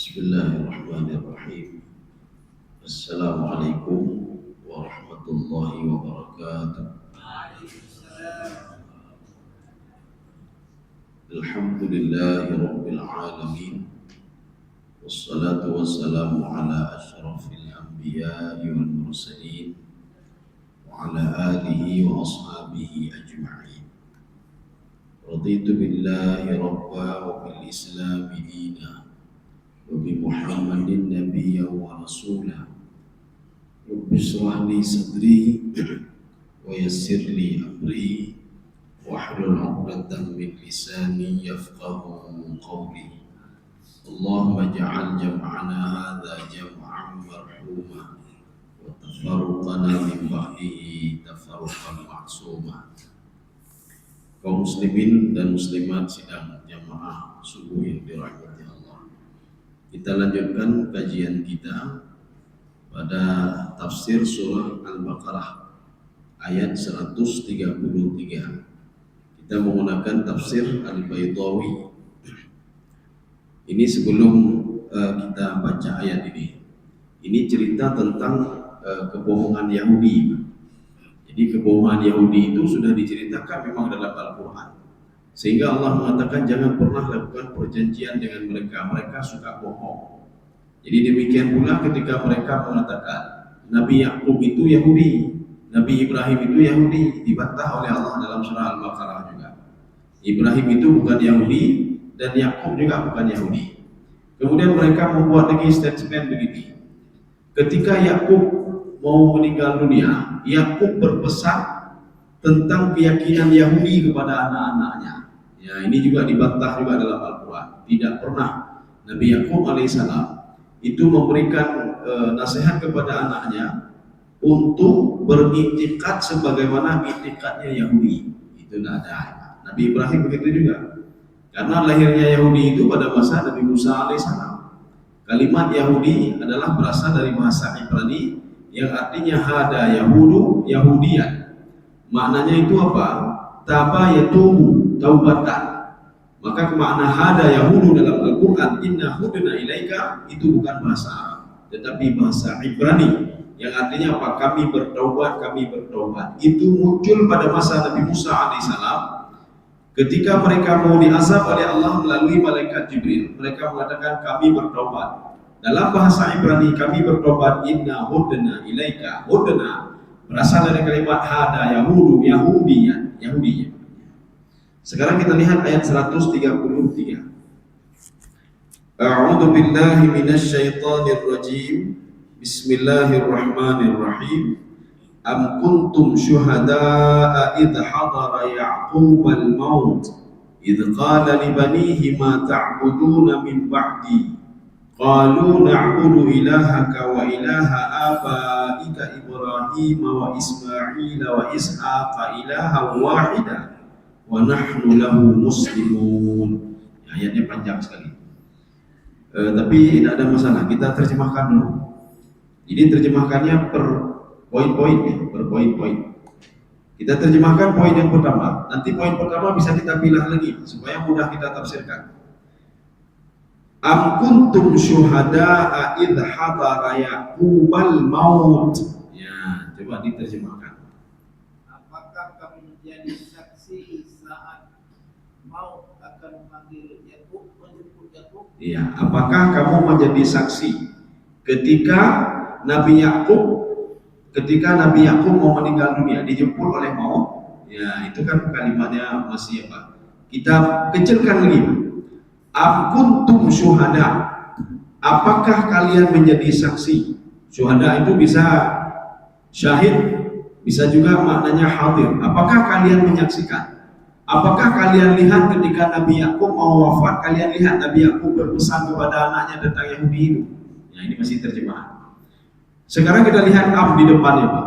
Bismillahirrahmanirrahim. Assalamualaikum warahmatullahi wabarakatuh. Alhamdulillahi rabbil alamin. Wassalatu wassalamu ala asyrafil anbiya'i wal mursalin wa ala alihi wa ashabihi ajma'in. Raditu billahi rabba wa bil islami dina wa bi Muhammadin nabiyya wa rasula. Rabbi shrah li sadri wa yassir li amri wahlul 'uqdatam min lisani yafqahu qawli. Allahumma ja'al jam'ana hadza jam'an marhuma wa tafarruqana min ba'dihi tafarruqan ma'suma. Kaum muslimin dan muslimat sidang jamaah subuh yang dirahmati Allah. Kita lanjutkan kajian kita pada tafsir surah Al-Baqarah ayat 133. Kita menggunakan tafsir Al-Baydawi. Ini sebelum kita baca ayat ini cerita tentang kebohongan Yahudi. Jadi kebohongan Yahudi itu sudah diceritakan memang dalam Al-Quran, sehingga Allah mengatakan jangan pernah lakukan perjanjian dengan mereka, mereka suka bohong. Jadi demikian pula ketika mereka mengatakan Nabi Yakub itu Yahudi, Nabi Ibrahim itu Yahudi, dibantah oleh Allah dalam surah Al-Baqarah juga. Ibrahim itu bukan Yahudi dan Yakub juga bukan Yahudi. Kemudian mereka membuat lagi statement begini. Ketika Yakub mau meninggal dunia, Yakub berpesan tentang keyakinan Yahudi kepada anak-anaknya. Ya, ini juga dibantah juga dalam Al-Quran. Tidak pernah Nabi Yakub alaihissalam itu memberikan nasihat kepada anaknya untuk beriktikad sebagaimana iktikadnya Yahudi. Itu tidak ada. Nabi Ibrahim begitu juga. Karena lahirnya Yahudi itu pada masa Nabi Musa alaihissalam. Kalimat Yahudi adalah berasal dari bahasa Ibrani yang artinya hada Yahudu Yahudian. Maknanya itu apa? Taba yatubu, taubatan. Maka makna hada Yahudu dalam Al-Quran inna hudna ilaika itu bukan bahasa Arab, tetapi bahasa Ibrani yang artinya apa? Kami bertaubat, kami bertaubat. Itu muncul pada masa Nabi Musa alaihissalam ketika mereka mau diazab oleh Allah melalui malaikat Jibril. Mereka mengatakan kami bertaubat. Dalam bahasa Ibrani kami bertobat inna hudna ilaika. Hudna berasal dari kalimat hada Yahudu Yahudiyan. Sekarang kita lihat ayat 133. A'udzu billahi minasy syaithanir rajim. Bismillahirrahmanirrahim. Am kuntum syuhada'a idh hadara Ya'qubal maut idh qala li banihi ma ta'buduna min ba'di qalu na'budu ilahaka wa ilaha abaika Ibrahim wa Ismail wa Ishaqa ilahan wahida wa nahnu lahu muslimun. Ayatnya panjang sekali, tapi tidak ada masalah, kita terjemahkan dulu. Jadi terjemahkannya per poin-poin. Kita terjemahkan poin yang pertama. Nanti poin pertama bisa kita pilih lagi supaya mudah kita tafsirkan. Am kuntum syuhada'a idh hadara Ya'qubal maut. Ya, coba diterjemahkan. Apakah kamu menjadi saksi saat maut akan memanggil Yakub, menjemput Yakub? Ya, apakah kamu menjadi saksi ketika Nabi Yakub mau meninggal dunia, dijemput oleh maut? Ya, itu kan kalimatnya masih apa? Kita kecilkan lagi. Am kuntum syuhada. Apakah kalian menjadi saksi? Syuhada itu bisa syahid, bisa juga maknanya hadir. Apakah kalian menyaksikan? Apakah kalian lihat ketika Nabi Yakub mau wafat, kalian lihat Nabi Yakub berpesan kepada anaknya tentang Yahudi itu? Ya, ini masih terjemahan. Sekarang kita lihat am di depannya, Pak.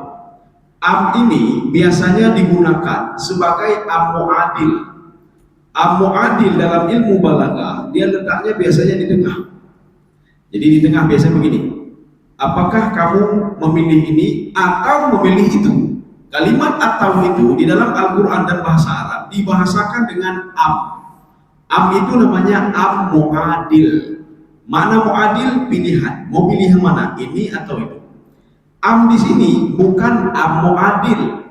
Am ini biasanya digunakan sebagai am mu'adil. Am mu'adil dalam ilmu balaghah, dia letaknya biasanya di tengah. Jadi di tengah biasanya begini. Apakah kamu memilih ini atau memilih itu? Kalimat atau itu di dalam Al-Quran dan bahasa Arab dibahasakan dengan am. Am itu namanya am mu'adil. Makna muadil pilihan, mau pilih yang mana, ini atau itu. Am di sini bukan am muadil.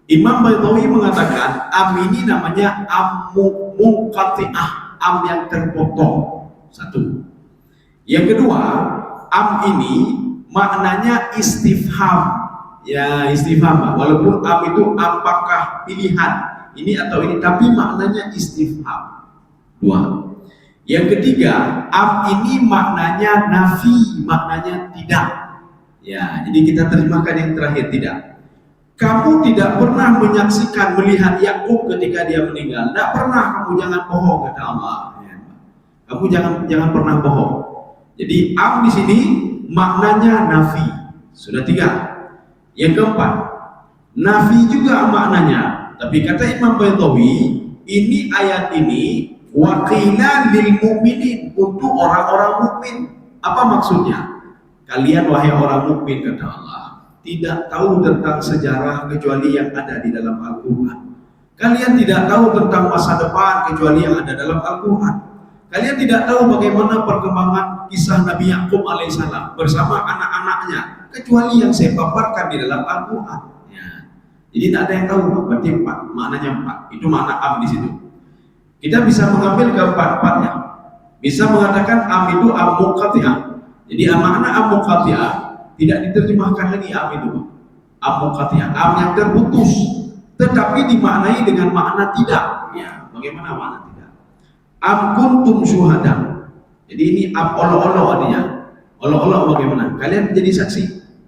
Imam Baydawi mengatakan am ini namanya am munqati'ah, am yang terpotong. Satu. Yang kedua, am ini maknanya istifham. Ya, istifham. Walaupun am itu apakah pilihan ini atau ini, tapi maknanya istifham. Dua. Yang ketiga, am ini maknanya nafi, maknanya tidak. Ya, jadi kita terjemahkan yang terakhir, tidak. Kamu tidak pernah menyaksikan, melihat Yakub ketika dia meninggal. Tidak pernah, kamu jangan bohong, kata Allah. Ya. Kamu jangan pernah bohong. Jadi am di sini maknanya nafi. Sudah tiga. Yang keempat, nafi juga maknanya. Tapi kata Imam Baydawi, ini ayat ini waqila lil mu'minin, untuk orang-orang mukmin. Apa maksudnya? Kalian wahai orang mukmin, kata Allah, tidak tahu tentang sejarah kecuali yang ada di dalam Al-Quran. Kalian tidak tahu tentang masa depan kecuali yang ada dalam Al-Quran. Kalian tidak tahu bagaimana perkembangan kisah Nabi Yakub alaihissalam bersama anak-anaknya kecuali yang saya paparkan di dalam Al-Quran. Ya. Jadi tidak ada yang tahu, berarti empat, maknanya empat. Itu makna am di situ. Kita bisa mengambil keempat-empatnya. Bisa mengatakan am itu am munqati'ah. Jadi makna am munqati'ah tidak diterjemahkan lagi am itu. Am munqati'ah, am yang terputus, tetapi dimaknai dengan makna tidak. Ya, bagaimana makna tidak? Am kuntum syuhada. Jadi ini am olo-olo artinya. Olo-olo bagaimana? Kalian menjadi saksi.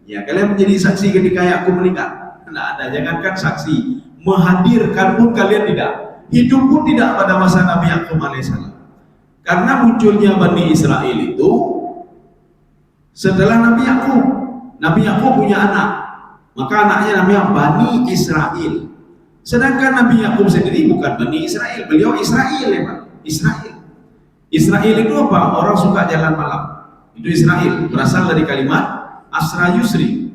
Ya, kalian menjadi saksi ketika Yakub meninggal. Tidak ada, jangankan saksi, menghadirkan pun kalian tidak. Hidup pun tidak pada masa Nabi Yakub alaihissalam. Karena munculnya Bani Israel itu setelah Nabi Yakub. Nabi Yakub punya anak, maka anaknya namanya Bani Israel. Sedangkan Nabi Yakub sendiri bukan Bani Israel, beliau Israel ya Pak. Israel. Israel itu apa? Orang suka jalan malam. Itu Israel, berasal dari kalimat Asra Yusri.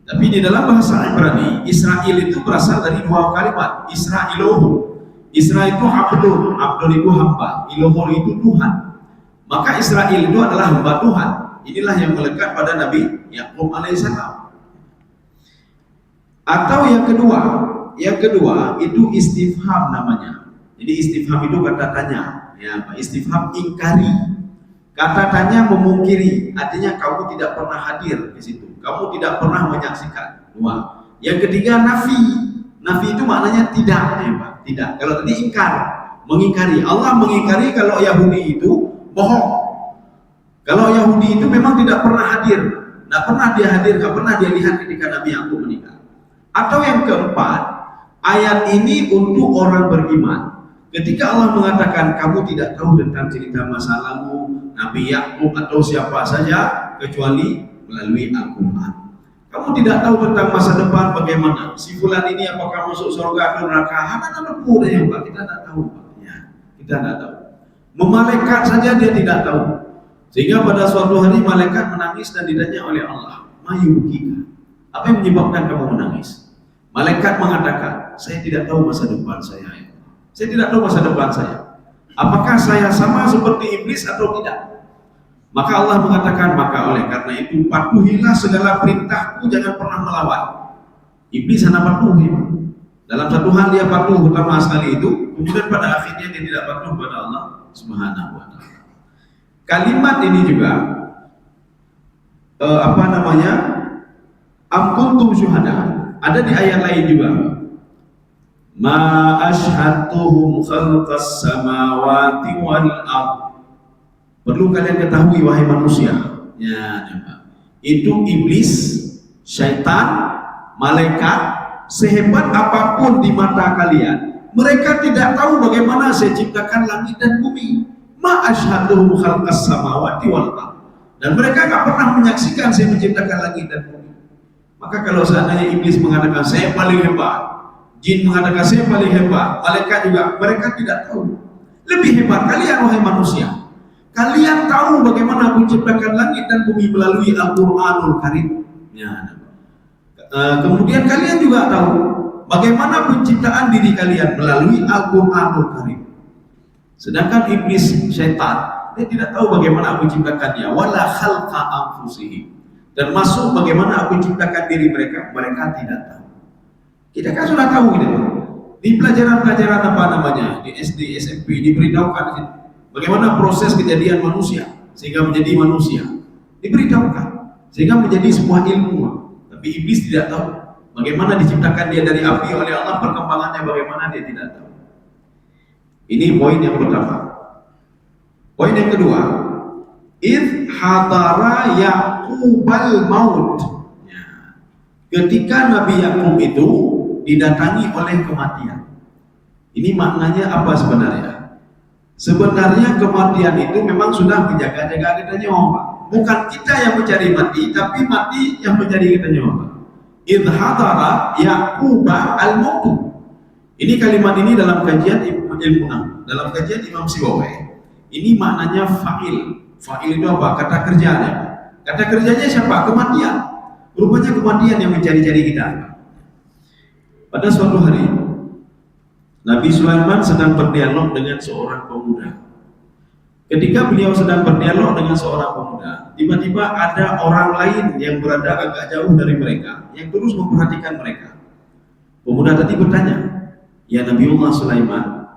Tapi di dalam bahasa Ibrani, Israel itu berasal dari dua kalimat, Isra'iluhu. Isra itu abdul, abdul itu hamba, iluhur itu Tuhan. Maka Israel itu adalah hamba Tuhan. Inilah yang melekat pada Nabi Yakub alaihissalam. Atau yang kedua itu istifham namanya. Jadi istifham itu kata tanya, ya, istifham ingkari. Kata tanya memungkiri, artinya kamu tidak pernah hadir di situ, kamu tidak pernah menyaksikan. Dua. Yang ketiga nafi. Nafi itu maknanya tidak, ya Pak. Tidak. Kalau tadi ingkar, mengingkari. Allah mengingkari kalau Yahudi itu bohong. Kalau Yahudi itu memang tidak pernah hadir, tidak pernah dia hadir, tidak pernah dia lihat ketika Nabi Yakub meninggal. Atau yang keempat, ayat ini untuk orang beriman. Ketika Allah mengatakan kamu tidak tahu tentang cerita masa lalu Nabi Yakub atau siapa saja kecuali melalui Al-Quran. Kamu tidak tahu tentang masa depan bagaimana. Si fulan ini apakah masuk surga atau neraka? Hanya lembu ya Pak, kita tidak tahu. Ya, kita tidak tahu. Memalaikat saja dia tidak tahu. Sehingga pada suatu hari malaikat menangis dan ditanya oleh Allah, "Mayubkika?" Apa yang menyebabkan kamu menangis? Malaikat mengatakan, "Saya tidak tahu masa depan saya. Saya tidak tahu masa depan saya. Apakah saya sama seperti iblis atau tidak?" Maka Allah mengatakan, maka oleh karena itu patuhilah segala perintahku, jangan pernah melawan. Iblis hanya patuh ya. Dalam satu hal dia patuh utama sekali itu, kemudian pada akhirnya dia tidak patuh pada Allah Subhanahu wa taala. Kalimat ini juga am kuntum syuhada, ada di ayat lain juga. Ma ashhadtuhum khalqas samawati wal ardh. Perlu kalian ketahui wahai manusia, ya, itu iblis, syaitan, malaikat, sehebat apapun di mata kalian, mereka tidak tahu bagaimana saya ciptakan langit dan bumi. Ma asyhaduhum khalqas samawati wal ardh. Dan mereka nggak pernah menyaksikan saya menciptakan langit dan bumi. Maka kalau seandainya iblis mengatakan saya paling hebat, jin mengatakan saya paling hebat, malaikat juga, mereka tidak tahu. Lebih hebat kalian wahai manusia. Kalian tahu bagaimana aku ciptakan langit dan bumi melalui Al-Quranul Karim. Ya. Kemudian kalian juga tahu bagaimana penciptaan diri kalian melalui Al-Quranul Karim. Sedangkan iblis syaitan dia tidak tahu bagaimana aku ciptakan dia. Wala khalqa anfusihim, dan masuk bagaimana aku ciptakan diri mereka tidak tahu. Kita kan sudah tahu gitu. Di pelajaran-pelajaran apa namanya, di SD, SMP diberitahukan bagaimana proses kejadian manusia sehingga menjadi manusia. Diberitahukan sehingga menjadi sebuah ilmu. Tapi iblis tidak tahu bagaimana diciptakan dia dari api oleh Allah, perkembangannya bagaimana dia tidak tahu. Ini poin yang pertama. Poin yang kedua, idh hadara Yaqubal maut. Ya. Ketika Nabi Yakub itu didatangi oleh kematian. Ini maknanya apa sebenarnya? Sebenarnya kematian itu memang sudah menjaga-jaga kita nyawa. Bukan kita yang mencari mati, tapi mati yang mencari kita nyawa. Idh hadara Yaquba al-maut. Ini kalimat ini dalam kajian ilmu dalam kajian Imam Sibawi. Ini maknanya fa'il. Fa'il itu apa? Kata kerjanya. Kata kerjanya siapa? Kematian. Rupanya kematian yang mencari-cari kita. Pada suatu hari, Nabi Sulaiman sedang berdialog dengan seorang pemuda. Ketika beliau sedang berdialog dengan seorang pemuda, tiba-tiba ada orang lain yang berada agak jauh dari mereka, yang terus memperhatikan mereka. Pemuda tadi bertanya, "Ya Nabiullah Sulaiman,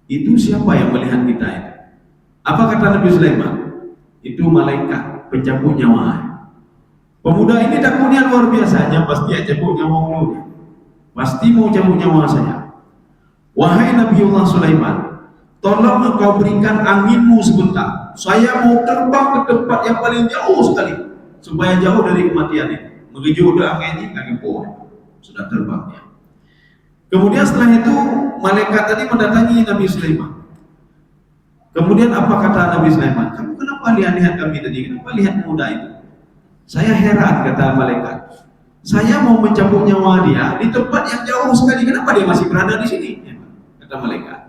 itu siapa yang melihat kita itu?" Apa kata Nabi Sulaiman? Itu malaikat pencabut nyawa. Pemuda ini takutnya luar biasanya, pasti cabut nyawa dulu. Pasti mau cabut nyawa saya. Wahai Nabiullah Sulaiman, tolong engkau berikan anginmu sebentar. Saya mau terbang ke tempat yang paling jauh sekali, supaya jauh dari kematian ini. Menuju udah angin kaki pohon, sudah terbang ya. Kemudian setelah itu malaikat tadi mendatangi Nabi Sulaiman. Kemudian apa kata Nabi Sulaiman? Kamu kenapa lihat kami tadi? Kenapa lihat muda itu? Saya heran, kata malaikat. Saya mau mencabut nyawa dia di tempat yang jauh sekali. Kenapa dia masih berada di sini? Kata malaikat.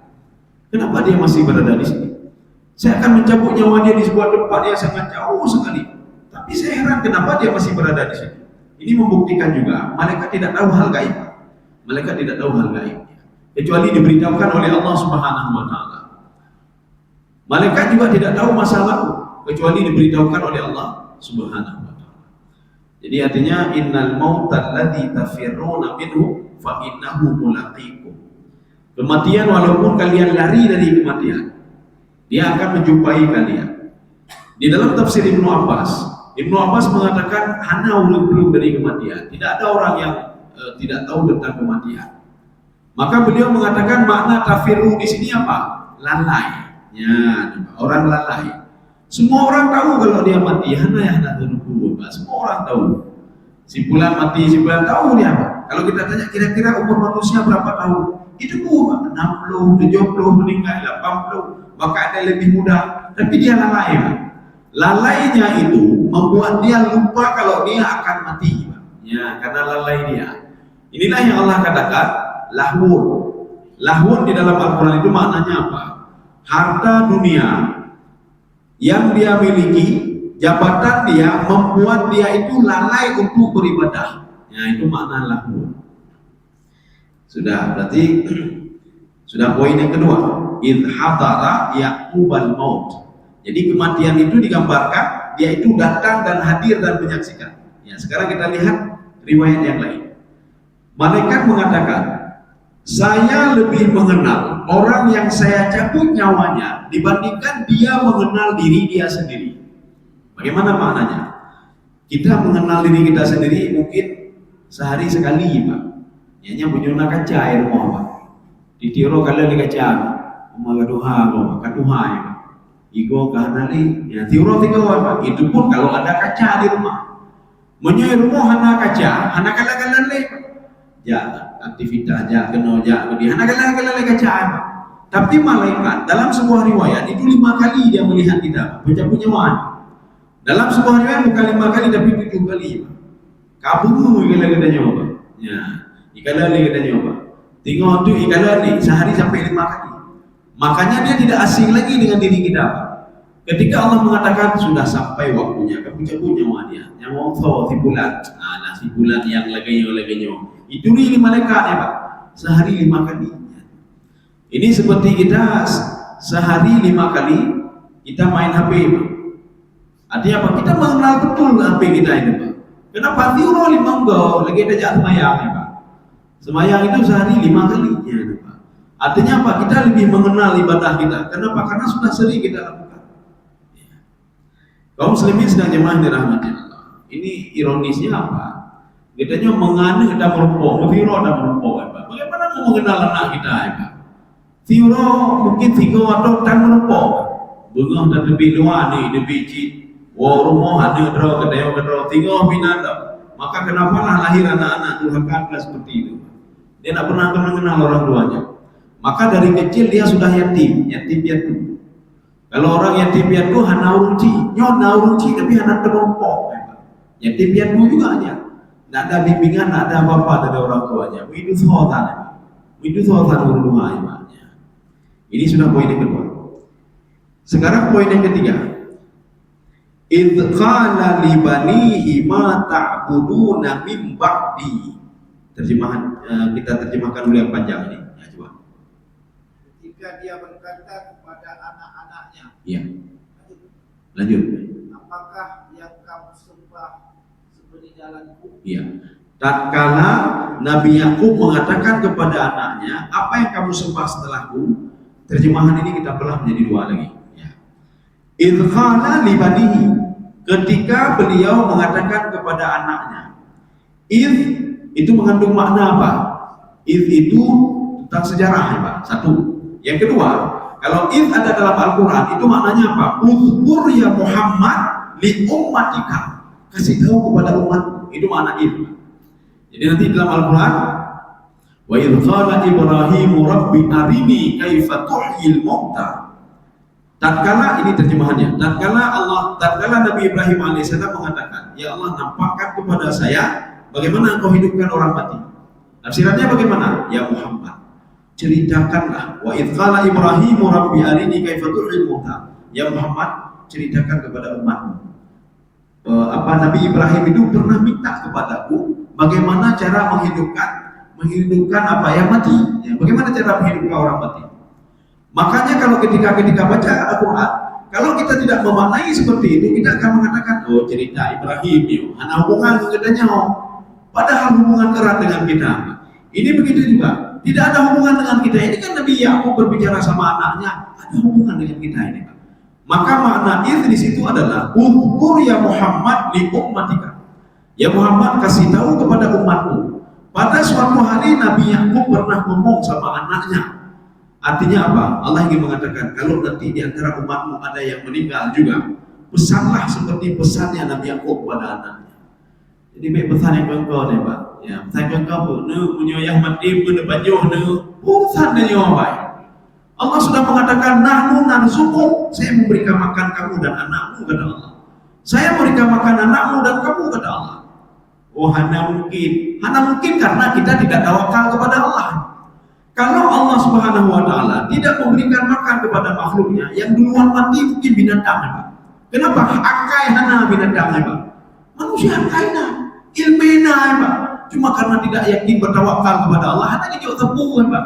Kenapa dia masih berada di sini? Saya akan mencabut nyawa dia di sebuah tempat yang sangat jauh sekali. Tapi saya heran kenapa dia masih berada di sini. Ini membuktikan juga malaikat tidak tahu hal gaib. Malaikat tidak tahu hal gaib, kecuali diberitahukan oleh Allah Subhanahu wa taala. Malaikat juga tidak tahu masa lalu, kecuali diberitahukan oleh Allah Subhanahu wa taala. Jadi artinya innal mautal ladzi tafirruna minhu fa innahu mulaqikum. Kematian walaupun kalian lari dari kematian, dia akan menjumpai kalian. Di dalam tafsir Ibnu Abbas mengatakan hana ulul dari kematian. Tidak ada orang yang tidak tahu tentang kematian. Maka beliau mengatakan makna tafirru di sini apa? Lalai. Ya, orang lalai. Semua orang tahu kalau dia mati. Hana ulul. Semua orang tahu. Si fulan mati, si fulan tahu dia apa. Kalau kita tanya kira-kira umur manusia berapa tahun? Itu 60, 70, meninggal 80. Maka ada lebih muda. Tapi dia lalai. Lalainya itu membuat dia lupa kalau dia akan mati. Ya, karena lalai dia. Inilah yang Allah katakan lahwun. Lahwun di dalam Al-Quran itu maknanya apa? Harta dunia yang dia miliki, jabatan dia membuat dia itu lalai untuk beribadah. Ya, itu makna lahwun. Sudah, berarti sudah poin yang kedua. Idh hadara Yaqubal maut. Jadi kematian itu digambarkan dia itu datang dan hadir dan menyaksikan. Ya, sekarang kita lihat riwayat yang lain. Malaikat mengatakan, saya lebih mengenal orang yang saya cabut nyawanya dibandingkan dia mengenal diri dia sendiri. Bagaimana maknanya? Kita mengenal diri kita sendiri mungkin sehari sekali, Pak. Hanya punya kaca air mau, Pak. Ditiro kalian di kaca, umaga kaduha ya, Pak. Igo kahanali, ya tiro tiga Pak. Itu pun kalau ada kaca di rumah. Menyoy rumah hana kaca, hana kala-kala le. Ya, aktivitas ya kena ya di hana kala-kala le kaca, Pak. Tapi malaikat dalam sebuah riwayat itu 5 kali dia melihat kita, mencabut nyawa. Dalam sebuah riwayat bukan 5 kali tapi 7 kali. Kabur kalau kita nyoba. Ya, ikala kita nyoba. Tengok tu ikala ni sehari sampai 5 kali. Makanya dia tidak asing lagi dengan diri kita. Ketika Allah mengatakan sudah sampai waktunya kamu cabut nyawa dia, nyawa si bulan, si bulan yang lagi nyawa. Itu ni malaikat ya Pak. Sehari 5 kali. Ini seperti kita sehari 5 kali kita main HP, Pak. Artinya apa? Kita mengenal betul HP kita ini, Pak. Kenapa? Tiuro 5 go, lagi ada jam semayang, ya, Pak. Semayang itu sehari 5 kali, ya, Pak. Artinya apa? Kita lebih mengenal ibadah kita. Kenapa? Karena sudah sering kita lakukan. Ya. Kaum muslimin sedang jemaah dirahmati Allah. Ini ironisnya apa? Kitanya mengandung ada merumpok, Tiuro ada merumpok, ya, Pak. Bagaimana mau mengenal anak kita, ya, Pak? Tiuro mungkin 3 atau tan merumpok. Bunga dan lebih luar ni, lebih cik. Wah rumah ada draw kedai tinggal binatang. Maka kenapa lah lahir anak-anak durhaka seperti itu? Dia tak pernah mengenal orang tuanya. Maka dari kecil dia sudah yatim piatu. Kalau orang yatim piatu hana uruci, tapi hana kerompok. Yatim piatu juga aja. Tak ada bimbingan, tak ada apa-apa dari orang tuanya. Itu sohatan urut rumah. Ini sudah poin yang kedua. Sekarang poin yang ketiga. Idh qala li banihi ma ta'buduna min ba'di. Terjemahan kita terjemahkan dulu yang panjang ini. Ya, coba. Ketika dia berkata kepada anak-anaknya. Iya. Lanjut. Apakah yang kamu sembah sepeninggalanku? Iya. Tatkala Nabi Yakub mengatakan kepada anaknya, apa yang kamu sembah setelahku? Terjemahan ini kita belah menjadi 2 lagi. Idh qala li banihi, ketika beliau mengatakan kepada anaknya. Idh itu mengandung makna apa? Idh itu tentang sejarah, ya, Pak. Satu. Yang kedua, kalau idh ada dalam Al-Quran itu maknanya apa? Uzkur ya Muhammad li ummatika, kasih tahu kepada umat. Itu makna idh. Jadi nanti dalam Al-Quran, wa idh qala Ibrahimu rabbi arini kaifa tuhyil mauta. Tatkala ini terjemahannya, tatkala Nabi Ibrahim alaihissalam mengatakan, ya Allah nampakkan kepada saya bagaimana engkau hidupkan orang mati. Tafsirannya bagaimana? Ya Muhammad, ceritakanlah. Wa idh qala Ibrahimu rabbi arini kaifa tuhyil mauta. Ya Muhammad, ceritakan kepada umatmu. Nabi Ibrahim itu pernah minta kepadaku bagaimana cara menghidupkan apa yang mati. Ya, bagaimana cara menghidupkan orang mati. Makanya kalau ketika baca Al-Quran, kalau kita tidak memaknai seperti itu, kita akan mengatakan, oh cerita Ibrahim, hanya hubungan katanya, padahal hubungan erat dengan kita. Ini begitu juga, tidak ada hubungan dengan kita. Ini kan Nabi Yakub berbicara sama anaknya, ada hubungan dengan kita ini. Maka makna itu di situ adalah, uzkur ya Muhammad li ummatika. Ya Muhammad, kasih tahu kepada umatmu. Pada suatu hari Nabi Yakub pernah ngomong sama anaknya. Artinya apa? Allah ingin mengatakan kalau nanti di antara umatmu ada yang meninggal juga, pesanlah seperti pesannya Nabi Yakub pada anaknya. Jadi baik pesan yang kau ni, Pak. Ya, pesan kau pun, menyayang mati pun bajuh pesan dia baik. Allah sudah mengatakan nahnu narzuquk, saya memberikan makan kamu dan anakmu kata Allah. Saya memberikan makan anakmu dan kamu kata Allah. Oh hanya mungkin karena kita tidak tawakal kepada Allah. Kalau Allah Subhanahu wa Ta'ala tidak memberikan makan kepada makhluknya, yang duluan mati mungkin binatang, Pak. Kenapa? Akai hana binatang, Pak. Manusia akai na, ilmena, Pak. Cuma karena tidak yakin bertawakal kepada Allah, hanya dia tepung, Pak.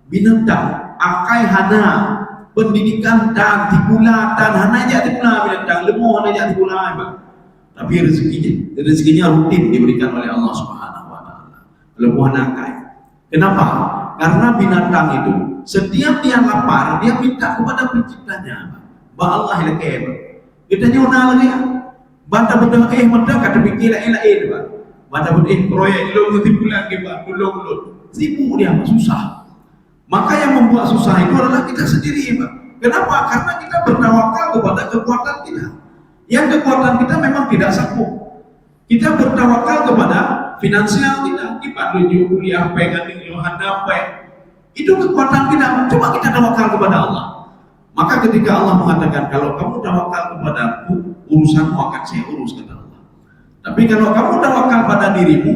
Binatang, akai hana, pendidikan dan tikulatan, hana aja tikula binatang, lemah hana aja tikula, Pak. Tapi rezekinya rutin diberikan oleh Allah Subhanahu wa Ta'ala. Lemah akai. Kenapa? Karena binatang itu setiap dia lapar dia minta kepada penciptanya. Ba Allah ilake. Kita nyona lagi ya. Banta bedah menda kata pikir ila Pak. Banta bedah proyek lo tipulan ke Pak, tolong. Sibuk dia susah. Maka yang membuat susah itu adalah kita sendiri, Pak. Kenapa? Karena kita bertawakal kepada kekuatan kita. Yang kekuatan kita memang tidak sanggup. Kita bertawakal kepada finansial kita, kita tunjuk kuliah pengen dengan apa itu kekuatan kita. Coba kita tawakal kepada Allah. Maka ketika Allah mengatakan kalau kamu tawakal kepadaku, urusanmu akan saya urus kata Allah. Tapi kalau kamu tawakal pada dirimu,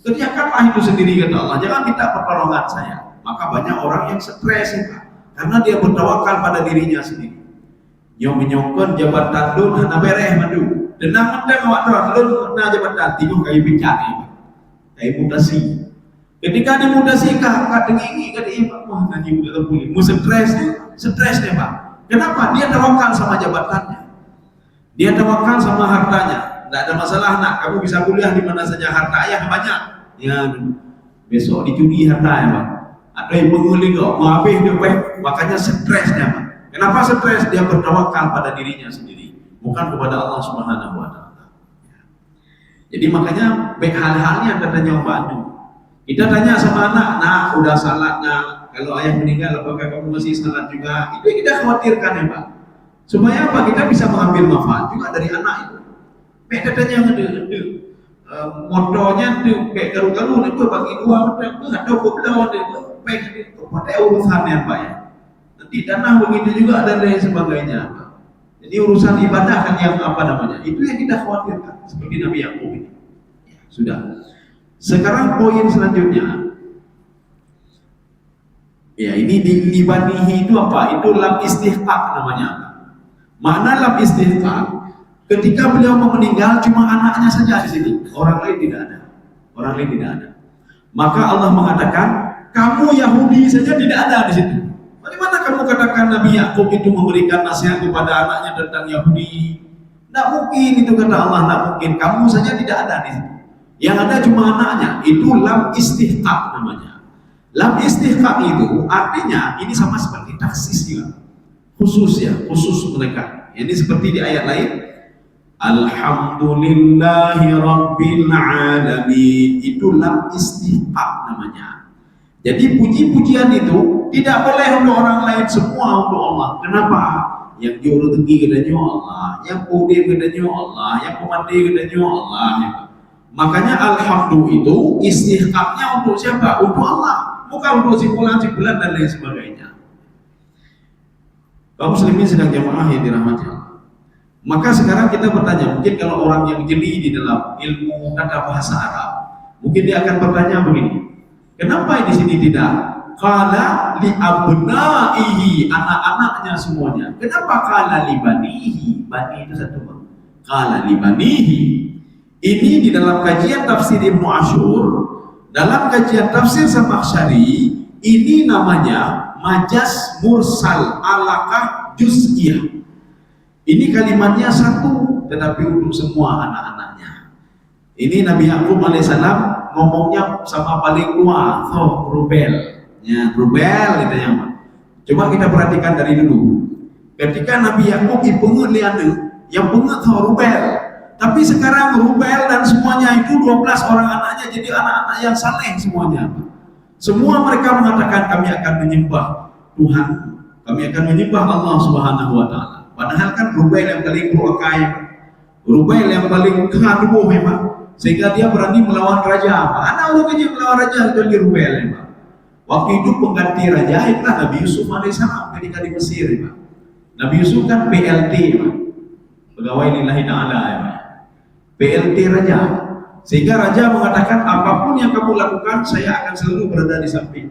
kerjakanlah itu sendiri kata Allah. Jangan minta pertolongan saya. Maka banyak orang yang stres karena dia bertawakal pada dirinya sendiri. Yang menyokon jabatan dun hana bereh madu. Denang mendang awak dun na jabatan tiga kayu bicara. Kayak mutasi. Ketika dimutasi kak dengi kak dia Pak, wah nanti udah boleh. Mu stres deh Pak. Kenapa? Dia tawakal sama jabatannya, dia tawakal sama hartanya. Tidak ada masalah nak, kamu bisa kuliah di mana saja, harta ayah banyak. Ya, besok dicuri harta ya Pak. Atau yang penguli kok, mau habis dia makanya stresnya Pak. Kenapa stres? Dia bertawakal pada dirinya sendiri, bukan kepada Allah Subhanahu wa Ta'ala. Jadi makanya baik hal-halnya katanya bantu. Kita tanya sama anak, nak udah salat nak, kalau ayah meninggal apakah kamu masih salat juga? Itu yang kita khawatirkan ya Pak. Supaya apa? Kita bisa mengambil manfaat juga dari anak itu. Baik katanya motonya tuh baik garu-garu itu bagi dua itu ada koblau itu baik itu pada urusannya Pak ya. Nanti tanah begitu juga dan lain sebagainya. Jadi urusan ibadah kan yang apa namanya? Itu yang kita khawatirkan seperti Nabi Yakub ini. Ya, sudah. Sekarang poin selanjutnya. Ya, ini di libanihi itu apa? Itu lam istihqaq namanya. Makna lam istihqaq, ketika beliau mau meninggal cuma anaknya saja di sini, orang lain tidak ada. Orang lain tidak ada. Maka Allah mengatakan, kamu Yahudi saja tidak ada di situ. Bagaimana kamu katakan Nabi Yakub itu memberikan nasihat kepada anaknya tentang Yahudi? Tidak mungkin itu kata Allah, tidak mungkin. Kamu saja tidak ada di situ. Yang ada cuma anaknya. Itu lam istihqaq namanya. Lam istihqaq itu artinya ini sama seperti taksis juga. Khusus ya, khusus mereka. Ini seperti di ayat lain. Alhamdulillahi Rabbil Alamin. Itu lam istihqaq namanya. Jadi puji-pujian itu tidak boleh untuk orang lain, semua untuk Allah. Kenapa? Yang jauh rezeki katanya Allah, yang pudih katanya Allah, yang pemati katanya Allah. Makanya alhamdulillah itu istihqaqnya untuk siapa? Untuk Allah, bukan untuk simpulan-simpulan dan lain sebagainya. Kaum muslimin sedang jamaah yang dirahmati Allah. Maka sekarang kita bertanya, mungkin kalau orang yang jeli di dalam ilmu tata bahasa Arab, mungkin dia akan bertanya begini. Kenapa di sini tidak? Qala li abnaihi, anak-anaknya semuanya. Kenapa qala li banihi? Bani itu satu. Qala li banihi. Ini di dalam kajian tafsir Ibnu Asyur, dalam kajian tafsir Zamakhsyari, ini namanya majaz mursal alaqah juz'iyah. Ini kalimatnya satu, tetapi untuk semua anak-anaknya. Ini Nabi Yakub alaihissalam ngomongnya sama paling tua, Rubel. Ya, Rubel itu yang. Coba kita perhatikan dari dulu. Ketika Nabi Yakub ipengut liane, yang pengut Rubel. Tapi sekarang Rubel dan semuanya itu 12 orang anaknya jadi anak-anak yang saleh semuanya. Semua mereka mengatakan kami akan menyembah Tuhan. Kami akan menyembah Allah Subhanahu wa Ta'ala. Padahal kan Rubel yang paling berukai, Rubel yang paling khaduh memang. Sehingga dia berani melawan raja. Anak orang aja melawan raja itu di Rubel ya Pak. Waktu itu pengganti raja itulah Nabi Yusuf alaihissalam ketika di Mesir ya Pak. Nabi Yusuf kan PLT ya Pak. Pegawai lillahi ta'ala ya Pak. PLT raja. Sehingga raja mengatakan apapun yang kamu lakukan saya akan selalu berada di samping.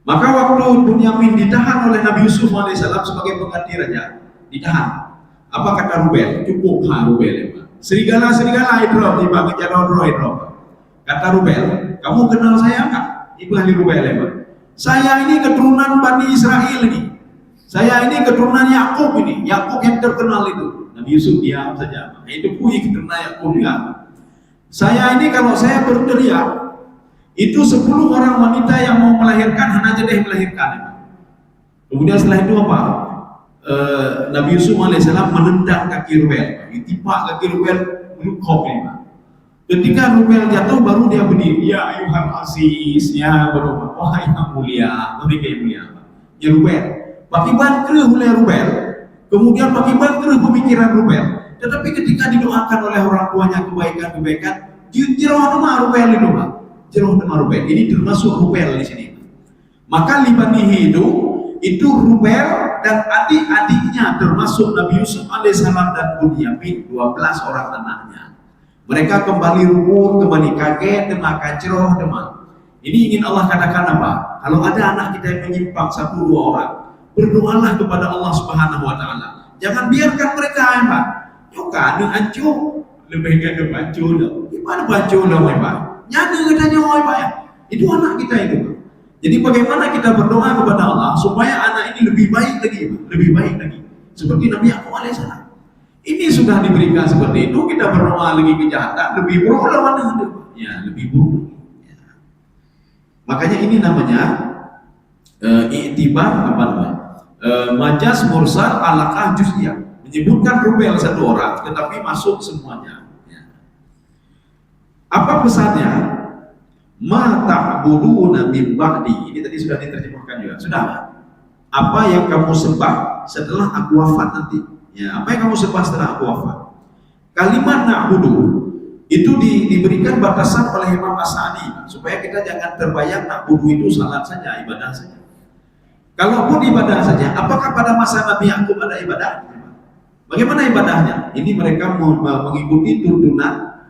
Maka waktu Bunyamin ditahan oleh Nabi Yusuf alaihissalam sebagai pengganti raja, ditahan. Apa kata Rubel? Cukup Rubel ya Pak. Serigala Idrop, tiba kejar Idrop. Kata Rubel, kamu kenal saya enggak? Ibu ahli Rubel ya Pak. Saya ini keturunan Bani Israel ini. Saya ini keturunan Yakub ini. Yakub yang terkenal itu. Nabi Yusuf diam saja. Itu punya keturunan Yakub juga. Saya ini kalau saya berteriak, itu 10 orang wanita yang mau melahirkan hanya jadi melahirkan ya Pak. Kemudian setelah itu apa? Nabi Yusuf alaihissalam menendang kaki Rubel, ditipak kaki Rubel melukok ini Pak. Ketika Rubel jatuh baru dia berdiri, ya ayuhal aziz, ya baru wahai yang mulia, mereka yang mulia. Ya Rubel, pakiban kereh oleh Rubel, kemudian pakiban kereh pemikiran Rubel. Tetapi ketika didoakan oleh orang tuanya kebaikan-kebaikan, jeroh nama Rubel itu Pak, jeroh nama Rubel. Ini termasuk Rubel di sini. Maka libanihi itu Rubel dan adik-adiknya termasuk Nabi Yusuf alaihissalam dan Bunyamin, 12 orang anaknya. Mereka kembali rukun, kembali kaget, demam kacroh, demam. Ini ingin Allah katakan apa? Kalau ada anak kita yang menyimpang 1-2 orang, berdoalah kepada Allah Subhanahu wa Ta'ala. Jangan biarkan mereka ya Pak. Yuk kan ancur, lebih gede bancul. Gimana bancul dong ya Pak? Nyana katanya Pak ya. Itu anak kita itu Pak. Jadi bagaimana kita berdoa kepada Allah supaya anak ini lebih baik lagi, lebih baik lagi. Seperti Nabi Yakub alaihissalam. Ini sudah diberikan seperti itu, kita berdoa lagi kejahatan, lebih buruk lawan hidup. Ya, lebih buruk. Ya. Makanya ini namanya i'tibar apa namanya? Majas mursal alaqah juz'iyah. Menyebutkan rubel satu orang tetapi masuk semuanya. Ya. Apa pesannya? Ma ta'buduna min ba'di. Ini tadi sudah diterjemahkan juga. Sudah. Apa yang kamu sembah setelah aku wafat nanti? Ya, apa yang kamu sembah setelah aku wafat? Kalimat na'budu itu diberikan batasan oleh Imam As-Sa'di supaya kita jangan terbayang na'budu itu salat saja, ibadah saja. Kalaupun ibadah saja, apakah pada masa Nabi Yakub ada ibadah? Bagaimana ibadahnya? Ini mereka mengikuti tuntunan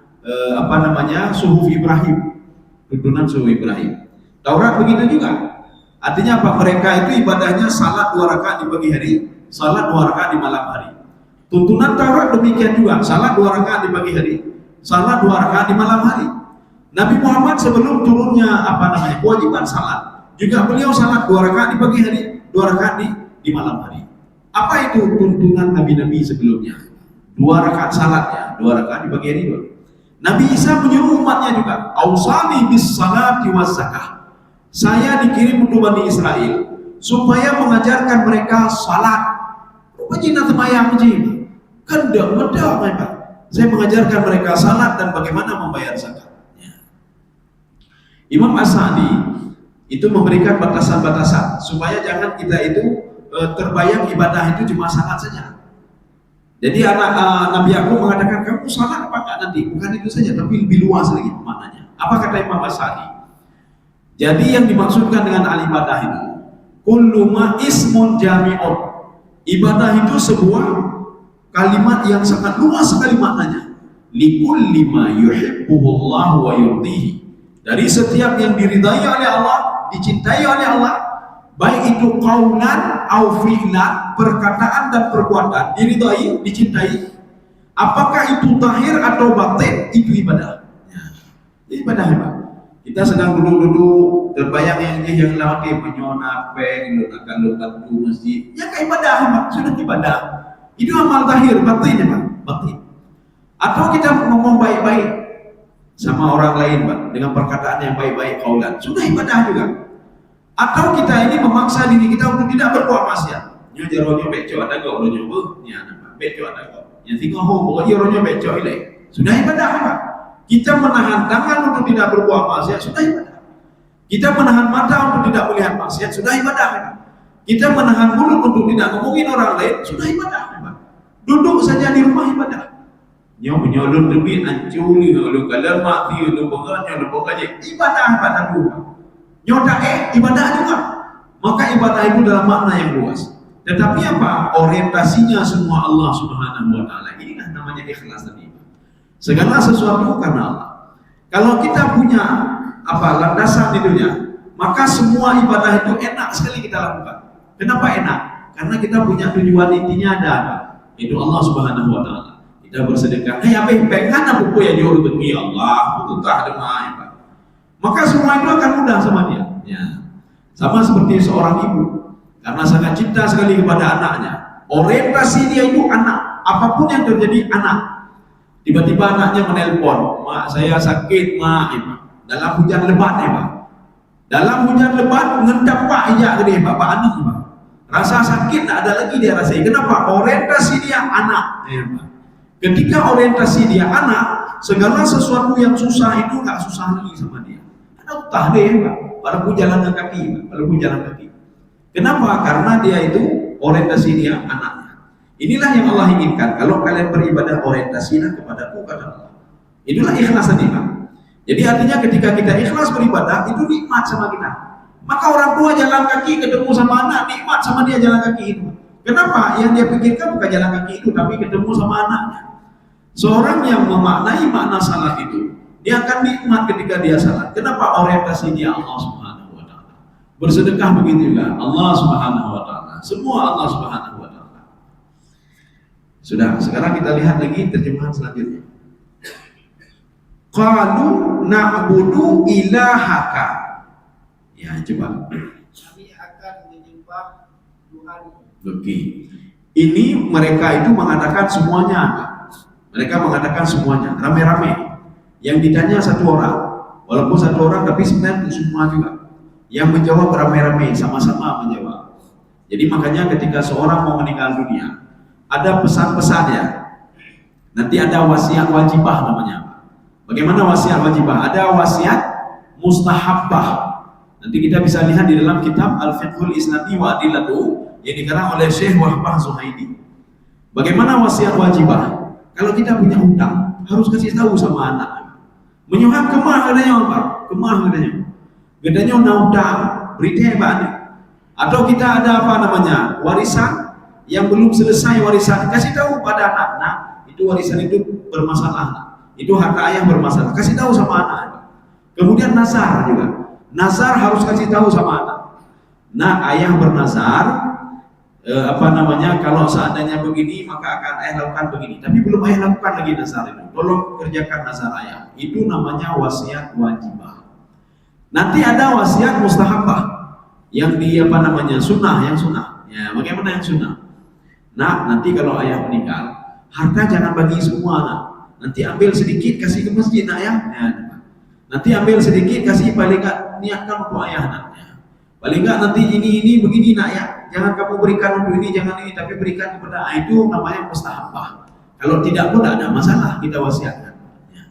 suhuf Ibrahim. Tuntunan suhuf Ibrahim. Taurat begitu juga. Artinya apa? Mereka itu ibadahnya salat 2 rakaat di pagi hari, salat 2 rakaat di malam hari. Tuntunan Taurat demikian juga, salat 2 rakaat di pagi hari, salat 2 rakaat di malam hari. Nabi Muhammad sebelum turunnya kewajiban salat, juga beliau salat 2 rakaat di pagi hari, 2 rakaat di malam hari. Apa itu tuntunan nabi-nabi sebelumnya? 2 rakaat salat ya, 2 rakaat di pagi hari. Nabi Isa menyuruh umatnya juga, ausani bis salati was zakah. Saya dikirim untuk Bani Israel supaya mengajarkan mereka salat. Rupanya temayang jin. Kan dah mereka. Saya mengajarkan mereka salat dan bagaimana membayar zakat. Ya. Imam As-Sa'di itu memberikan batasan-batasan supaya jangan kita itu terbayang ibadah itu cuma salat saja. Jadi Nabi Yakub mengatakan kamu salat apa enggak nanti? Bukan itu saja, tapi lebih luas lagi maknanya. Apa kata Imam As-Sa'di? Jadi yang dimaksudkan dengan al-ibadah itu kullu ma ismun jami'un. Ibadah itu sebuah kalimat yang sangat luas sekali maknanya. Likulli ma yuhibbuhullahu wa yurdihi. Dari setiap yang diridai oleh Allah, dicintai oleh Allah, baik itu qaulan au fi'lan, perkataan dan perbuatan, diridai, dicintai. Apakah itu zahir atau batin, itu ibadah. Ya. Ibadah hebat. Kita sedang duduk-duduk, terbayang yang lewati menyona, kalau masjid, ya ke ibadah hebat, sudah ibadah. Itu amal zahir, batin ya Pak, batin. Atau kita ngomong baik-baik sama orang lain Pak, dengan perkataan yang baik-baik qaulan, sudah ibadah juga. Atau kita ini memaksa diri kita untuk tidak berbuat maksiat. Nyo jaronyo beco ada kok ronyo bu, ya beco ada kok. Yang tinggal ho pokoknya ronyo beco ile. Sudah ibadah Pak. Kita menahan tangan untuk tidak berbuat maksiat, sudah ibadah. Kita menahan mata untuk tidak melihat maksiat, sudah ibadah. Kita menahan mulut untuk tidak ngomongin orang lain, sudah ibadah. Duduk saja di rumah ibadah. Nyo menyolong lebih anculi, lu kalau mati, lu benganya, lu benganya, ibadah dulu. Nyo ibadah juga. Maka ibadah itu dalam makna yang luas. Tetapi apa? Orientasinya semua Allah Subhanahu wa taala. Inilah namanya ikhlas tadi. Segala sesuatu karena Allah. Kalau kita punya landasan di dunia, maka semua ibadah itu enak sekali kita lakukan. Kenapa enak? Karena kita punya tujuan intinya ada apa? Itu Allah Subhanahu wa taala. Kita bersedekah. Apa yang pengen buku yang jauh bagi Allah, itu tak ada main. Maka semua itu akan mudah sama dia. Ya. Sama seperti seorang ibu, karena sangat cinta sekali kepada anaknya. Orientasi dia itu anak. Apapun yang terjadi anak. Tiba-tiba anaknya menelpon, mak saya sakit mak, dalam hujan lebat ya pak. Dalam hujan lebat ngendap pak ijak gede pak Ani pak. Rasa sakit tak ada lagi dia rasai. Kenapa? Orientasi dia anak. Ya, pak. Ketika orientasi dia anak, segala sesuatu yang susah itu nggak susah lagi sama dia. Karena utah deh pak. Walaupun jalan kaki, Kenapa? Karena dia itu orientasi dia anak. Inilah yang Allah inginkan. Kalau kalian beribadah, orientasilah kepadaku, kata Allah. Inilah ikhlas tadi Pak. Jadi artinya ketika kita ikhlas beribadah, itu nikmat sama kita. Maka orang tua jalan kaki ketemu sama anak, nikmat sama dia jalan kaki itu. Kenapa? Yang dia pikirkan bukan jalan kaki itu, tapi ketemu sama anaknya. Seorang yang memaknai makna salat itu, dia akan nikmat ketika dia salat. Kenapa? Orientasi dia Allah Subhanahu wa taala. Bersedekah begitu juga, Allah Subhanahu wa taala. Semua Allah Subhanahu wa taala. Sudah, sekarang kita lihat lagi terjemahan selanjutnya. Qalu na'budu ilahaka. Ya, coba. Kami akan menyembah Tuhanmu. Oke. Ini mereka itu mengatakan semuanya. Mereka mengatakan semuanya, rame-rame. Yang ditanya satu orang, walaupun satu orang tapi sebenarnya semua juga. Yang menjawab rame-rame, sama-sama menjawab. Jadi makanya ketika seorang mau meninggal dunia, ada pesan-pesannya. Nanti ada wasiat wajibah namanya. Bagaimana wasiat wajibah? Ada wasiat mustahabbah. Nanti kita bisa lihat di dalam kitab Al-Fiqhul Islami wa Adillatu yang dikarang oleh Syekh Wahbah Zuhaidi. Bagaimana wasiat wajibah? Kalau kita punya hutang, harus kasih tahu sama anak. Menyuhap kemah katanya Pak, kemah katanya. Katanya nak hutang, berita banyak. Atau kita ada apa namanya warisan yang belum selesai warisan, kasih tahu pada anak, nah itu warisan itu bermasalah, nah. Itu harta ayah bermasalah, kasih tahu sama anak. Kemudian nazar juga, nazar harus kasih tahu sama anak. Nah ayah bernazar, apa namanya kalau seandainya begini maka akan ayah lakukan begini, tapi belum ayah lakukan lagi nazar itu, tolong kerjakan nazar ayah. Itu namanya wasiat wajibah. Nanti ada wasiat mustahabah yang di apa namanya sunnah, yang sunnah. Ya, bagaimana yang sunnah? Nah, nanti kalau ayah meninggal, harta jangan bagi semua, nak. Nanti ambil sedikit kasih ke masjid, nak ya. Ya, nanti ambil sedikit kasih, paling enggak niatkan untuk ayah, nak. Ya. Paling enggak nanti ini begini, nak ya. Jangan kamu berikan untuk ini, jangan ini, tapi berikan kepada itu namanya mustahabah. Kalau tidak pun tidak ada masalah, kita wasiatkan. Ya.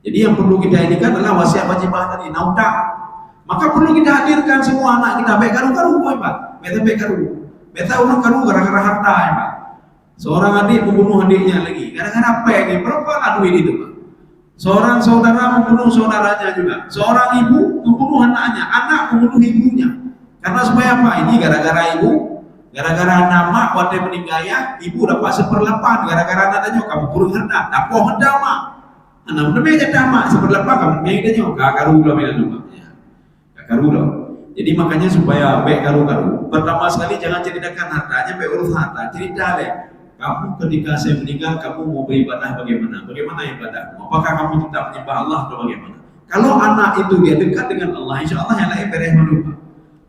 Jadi yang perlu kita indikan adalah wasiat wajibah tadi, nauta. Maka perlu kita hadirkan semua anak kita, baik karu-karu, Pak. Baik karu. Beta orang karu gara-gara harta, ya, Pak. Seorang adik membunuh adiknya lagi, gara-gara apa ya? Berapa lah duit itu, Pak? Seorang saudara membunuh saudaranya juga. Seorang ibu membunuh anaknya, anak membunuh ibunya. Karena supaya apa? Ini gara-gara ibu, gara-gara nama waktu meninggal ya, ibu dapat 1/8 gara-gara anaknya kamu burung hendak, dapoh hendak mak. Anak udah meja mak 1/8 kamu meja karu udah meja mak. Karulo. Jadi makanya supaya baik karu-karu. Pertama sekali jangan ceritakan hartanya, baik urus harta. Cerita deh. Kamu ketika saya meninggal, kamu mau beribadah bagaimana? Bagaimana ibadahmu? Apakah kamu tetap menyembah Allah atau bagaimana? Kalau anak itu dia dekat dengan Allah, insya Allah yang lain beres manusia.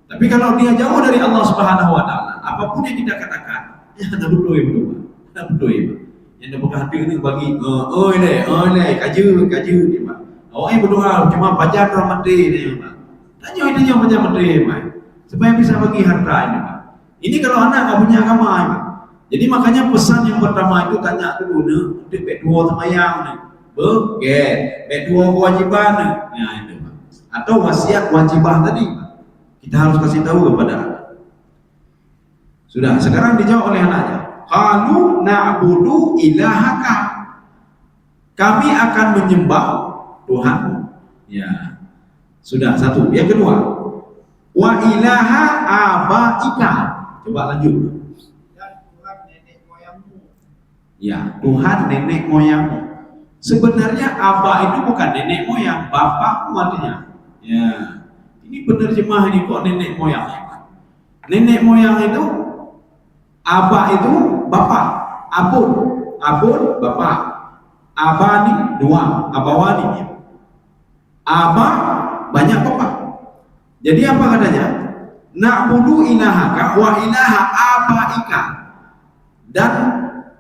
Tapi kalau dia jauh dari Allah Subhanahu Wa Taala, apapun yang kita katakan, ya ada betul ya betul, ada betul ya. Yang dia buka hati ini bagi, ini, kaju, ni pak. Oh ini berdoa cuma baca rahmat ni pak. Tanya itu yang macam menteri, Pak. Supaya bisa bagi harta ini, Pak. Ini kalau anak nggak punya agama, Pak. Jadi makanya pesan yang pertama itu tanya dulu, nih, bek dua semayang, nih, bek dua kewajiban, nih, ya itu, Pak. Atau wasiat wajibah tadi, Pak. Kita harus kasih tahu kepada anak. Sudah, sekarang dijawab oleh anaknya. Qalu na'budu ilahaka. Kami akan menyembah Tuhanmu. Ya. Sudah satu. Yang kedua, wa ilaha abaika. Coba lanjut. Dan Tuhan nenek moyangmu. Ya, Tuhan nenek moyangmu. Sebenarnya aba itu bukan nenek moyang, bapakmu artinya. Ya, ini penerjemah ini kok nenek moyang. Nenek moyang itu, aba itu bapak, abun bapak, abani dua, abawani. Aba banyak bapak. Jadi apa katanya? Na'budu ilahaka wa ilaha abaika. Dan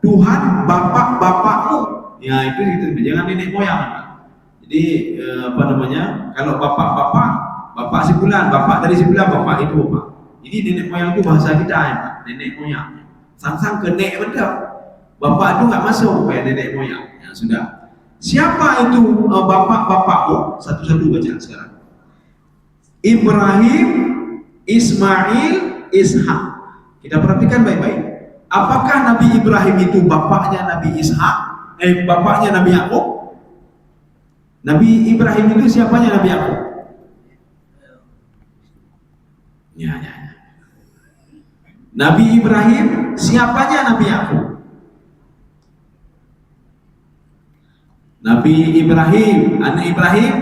Tuhan bapak-bapakmu. Ya itu jangan nenek moyang. Jadi apa namanya? Kalau bapak si bulan, bapak dari si bulan, bapak itu bapak. Jadi nenek moyang itu bahasa kita ya, Pak. Nenek moyang. Sang-sang ke nek betul. Bapak itu nggak masuk kayak nenek moyang. Ya sudah. Siapa itu bapak-bapakmu? Satu-satu baca sekarang. Ibrahim, Ismail, Ishak. Kita perhatikan baik-baik. Apakah Nabi Ibrahim itu bapaknya Nabi Ishak? Bapaknya Nabi Yakub? Nabi Ibrahim itu siapanya Nabi Yakub? Ya. Nabi Ibrahim siapanya Nabi Yakub? Nabi Ibrahim, anak Ibrahim,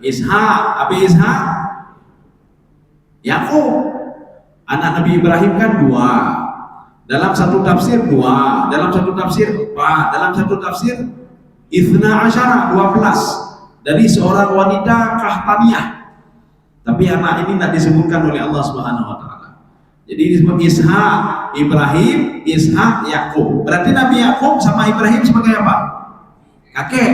Ishak, Abi Ishak, Yakub. Anak Nabi Ibrahim kan dua. Dalam satu tafsir dua, dalam satu tafsir empat, dalam satu tafsir Ithna Asyara 12 dari seorang wanita Kahtaniyah. Tapi anak ini tidak disebutkan oleh Allah Subhanahu wa taala. Jadi disebut Ishak, Ibrahim, Ishak, Yakub. Berarti Nabi Yakub sama Ibrahim sebagai apa? Kakek.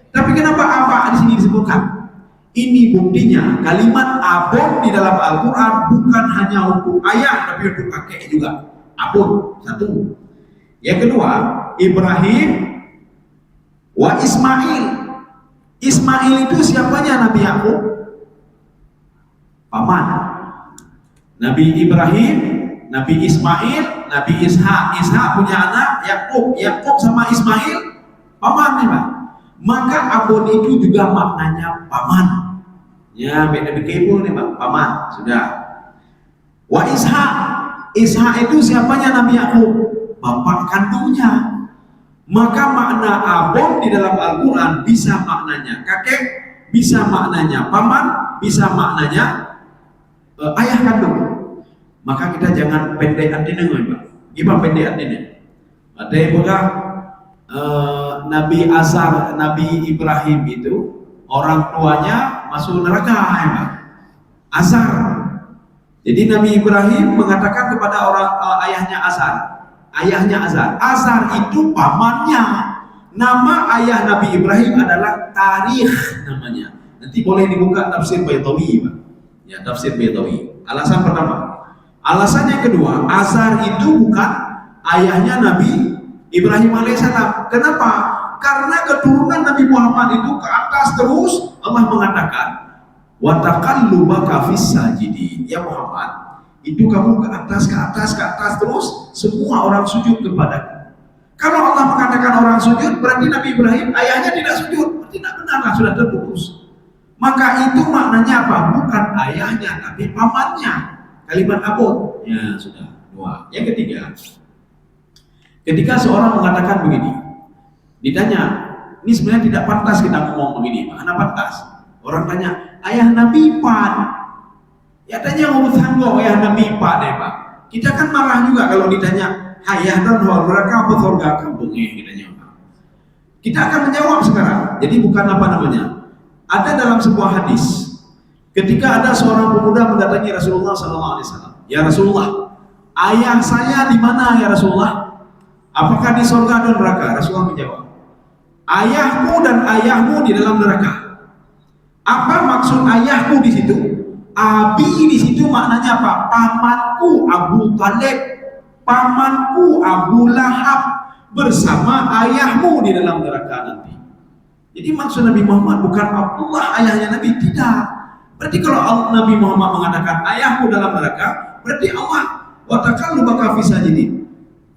Tapi kenapa apa di sini disebutkan? Ini buktinya kalimat abun di dalam Al-Quran bukan hanya untuk ayah tapi untuk kakek juga. Abun, satu. Yang kedua, Ibrahim wa Ismail. Ismail itu siapanya Nabi Yakub? Paman. Nabi Ibrahim, Nabi Ismail, Nabi Ishak. Ishak punya anak Yakub. Yakub sama Ismail paman nih Pak. Maka abun itu juga maknanya paman. Ya, beda kebo nih Pak, paman. Sudah. Wa Ishak. Ishak itu siapanya Nabi Yakub? Bapak kandungnya. Maka makna abun di dalam Al-Quran bisa maknanya kakek, bisa maknanya paman, bisa maknanya ayah kandung. Maka kita jangan pendek artinya, Pak. Gimana pendek artinya? Ada yang bilang Nabi Azar, Nabi Ibrahim itu orang tuanya masuk neraka, ya Pak. Azar. Jadi Nabi Ibrahim mengatakan kepada ayahnya Azar. Ayahnya Azar. Azar itu pamannya. Nama ayah Nabi Ibrahim adalah Tarikh namanya. Nanti boleh dibuka tafsir Baitawi, Pak. Ya, tafsir Baitawi. Alasan pertama. Alasan yang kedua, Azar itu bukan ayahnya Nabi Ibrahim alaihissalam. Kenapa? Karena keturunan Nabi Muhammad itu ke atas terus. Allah mengatakan, wa taqallubaka fis sajidin. Ya Muhammad, itu kamu ke atas terus, semua orang sujud kepadaku. Kalau Allah mengatakan orang sujud, berarti Nabi Ibrahim ayahnya tidak sujud, berarti tidak benar, sudah terputus. Maka itu maknanya apa? Bukan ayahnya, tapi pamannya. Kalimat abun. Ya sudah, dua. Yang ketiga, ketika seorang mengatakan begini, ditanya, ini sebenarnya tidak pantas kita ngomong begini, mana pantas? Orang tanya, ayah Nabi Pan. Ya tanya ngomong tanggo ayah Nabi Pan deh Pak. Kita kan marah juga kalau ditanya, ayah dan neraka apa surga kampung kita jawab. Kita akan menjawab sekarang. Jadi bukan apa namanya. Ada dalam sebuah hadis, ketika ada seorang pemuda mendatangi Rasulullah SAW, ya Rasulullah, ayah saya di mana ya Rasulullah? Apakah di surga dan neraka? Rasulullah menjawab, ayahku dan ayahmu di dalam neraka. Apa maksud ayahku di situ? Abi di situ maknanya apa? Pamanku Abu Talib, pamanku Abu Lahab bersama ayahmu di dalam neraka nanti. Jadi maksud Nabi Muhammad bukan Abdullah ayahnya Nabi, tidak. Berarti kalau Nabi Muhammad mengatakan ayahmu dalam neraka, berarti Allah wa taqallubaka fi sajidin.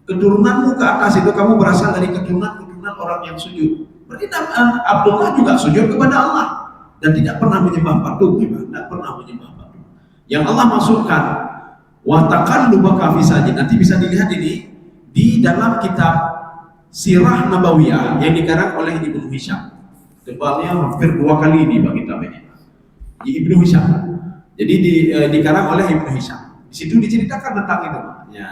Keturunanmu ke atas itu kamu berasal dari keturunan orang yang sujud. Berarti Abdullah juga sujud kepada Allah dan tidak pernah menyembah patung, tidak pernah menyembah patung. Yang Allah maksudkan wa taqallubaka fi sajidin, nanti bisa dilihat ini di dalam kitab Sirah Nabawiyah yang dikarang oleh Ibnu Hisham. Tebalnya hampir 2 kali ini bagi kitab ini. Ibnu Hisham. Jadi dikarang oleh Ibnu Hisham. Di situ diceritakan tentang itu. Ya.